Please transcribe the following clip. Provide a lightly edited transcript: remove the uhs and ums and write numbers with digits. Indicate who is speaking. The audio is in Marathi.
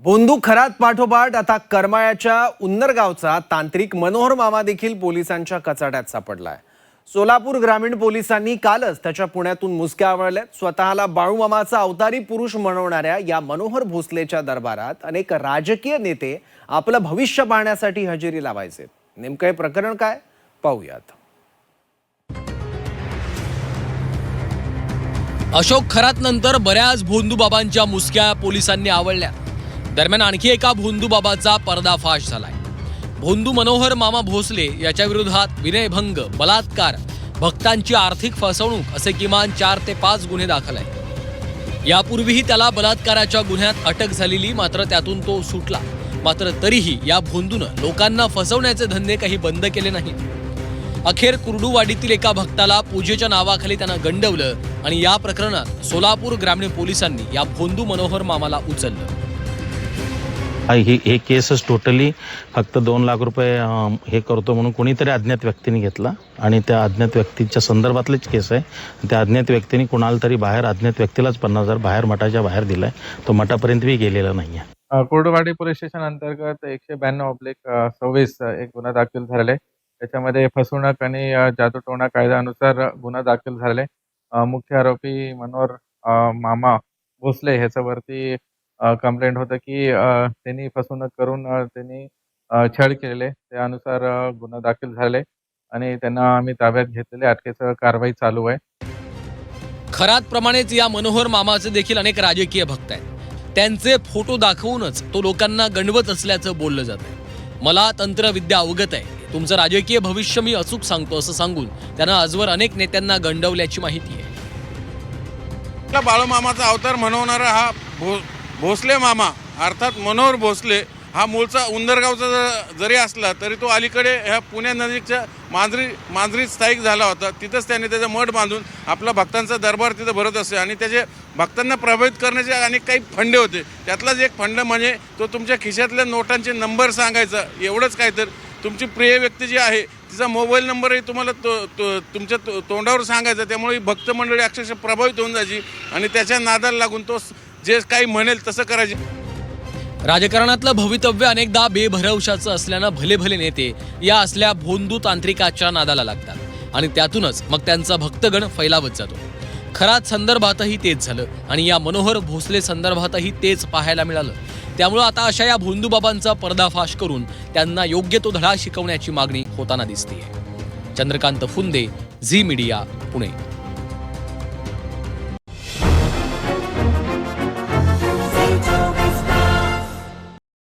Speaker 1: भोंदू खरात पाठोपाठ आता करमाळ्याच्या उन्नरगावचा तांत्रिक मनोहर मामा देखील पोलिसांच्या कचाट्यात सापडलाय। सोलापूर ग्रामीण पोलिसांनी कालच त्याच्या पुण्यातून मुसक्या आवळल्यात। स्वतःला बाळू मामाचा अवतारी पुरुष म्हणवणाऱ्या या मनोहर भोसलेच्या दरबारात अनेक राजकीय नेते आपलं भविष्य पाहण्यासाठी हजेरी लावायचे। नेमकं हे प्रकरण काय पाहूयात।
Speaker 2: अशोक खरात नंतर बऱ्याच भोंदू बाबांच्या मुसक्या पोलिसांनी आवळल्या। दरम्यान आणखी एका भोंदू बाबाचा पर्दाफाश झालाय। भोंदू मनोहर मामा भोसले याच्या विरोधात विनयभंग, बलात्कार, भक्तांची आर्थिक फसवणूक असे किमान 4 ते 5 गुन्हे दाखल आहेत। यापूर्वीही त्याला बलात्काराच्या गुन्ह्यात अटक झालेली, मात्र त्यातून तो सुटला। मात्र तरीही या भोंदूनं लोकांना फसवण्याचे धंदे काही बंद केले नाहीत। अखेर कुर्डुवाडीतील एका भक्ताला पूजेच्या नावाखाली त्यानं गंडवलं आणि या प्रकरणात सोलापूर ग्रामीण पोलिसांनी या भोंदू मनोहर मामाला उचललं।
Speaker 3: हे केसच टोटली फक्त 2 लाख रुपये हे करतो म्हणून कोणीतरी अज्ञात व्यक्तीने घेतला आणि त्या अज्ञात व्यक्तीच्या संदर्भातलीच केस आहे। त्या अज्ञात व्यक्तीने कुणाला तरी बाहेर अज्ञात व्यक्तीलाच 50,000 बाहेर मठाच्या बाहेर दिलाय। तो मठापर्यंत बी गेलेला नाहीये।
Speaker 4: कुर्डुवाडी पोलीस स्टेशन अंतर्गत 192/26 एक गुन्हा दाखल झालेला आहे। त्याच्यामध्ये फसवणूक आणि जादूटोणा कायद्यानुसार गुन्हा दाखल झालेला आहे। मुख्य आरोपी मनोहर मामा भोसले ह्याच्यावरती कंप्लेंट होतं की त्यांनी फसवणूक करून त्यांनी छळ केलेले, त्यानुसार गुन्हा दाखल झाले आणि त्यांना आम्ही ताब्यात घेतलेले, अटकेची कारवाई चालू आहे।
Speaker 2: खरात प्रमाणेच या मनोहर मामाचे देखील अनेक राजकीय भक्त आहेत। त्यांचे फोटो दाखवूनच तो लोकांना गणवत असल्याचं बोललं जातं। मला तंत्रविद्या अवगत आहे, तुमचं राजकीय भविष्य मी अचूक सांगतो असं सांगून त्यानं आजवर अनेक नेत्यांना गंडवल्याची माहिती आहे।
Speaker 5: बाळू मामाचा अवतार म्हणवणारा हा भोसले मामा अर्थात मनोहर भोसले हा मूळचा उंदरगावचा जरी असला तरी तो अलीकडे ह्या पुण्या नजीकच्या मांजरीत स्थायिक झाला होता। तिथंच त्याने त्याचा मठ बांधून आपला भक्तांचा दरबार तिथं भरत असे आणि त्याचे भक्तांना प्रभावित करण्याचे अनेक काही फंडे होते। त्यातलाच एक फंड म्हणजे तो तुमच्या खिशातल्या नोटांचे नंबर सांगायचा। एवढंच काय तर तुमची प्रिय व्यक्ती जी आहे तिचा मोबाईल नंबरही तुम्हाला तुमच्या तोंडावर सांगायचा। त्यामुळे भक्त मंडळी अक्षरशः प्रभावित होऊन जायची आणि त्याच्या नादाला लागून तो जे काही म्हणेल तसं करायचे।
Speaker 2: राजकारणातलं भवितव्य अनेकदा बेभरवशाचं असल्यानं भले भले नेते या असल्या भोंदू तांत्रिकाच्या नादाला लागतात आणि त्यातूनच मग त्यांचा भक्तगण फैलावत जातो। खरात संदर्भातही तेच झालं आणि या मनोहर भोसले संदर्भातही तेच पाहायला मिळालं। त्यामुळे आता अशा या भोंदू बाबांचा पर्दाफाश करून त्यांना योग्य तो धडा शिकवण्याची मागणी होताना दिसतेय। चंद्रकांत फुंदे, झी मीडिया, पुणे।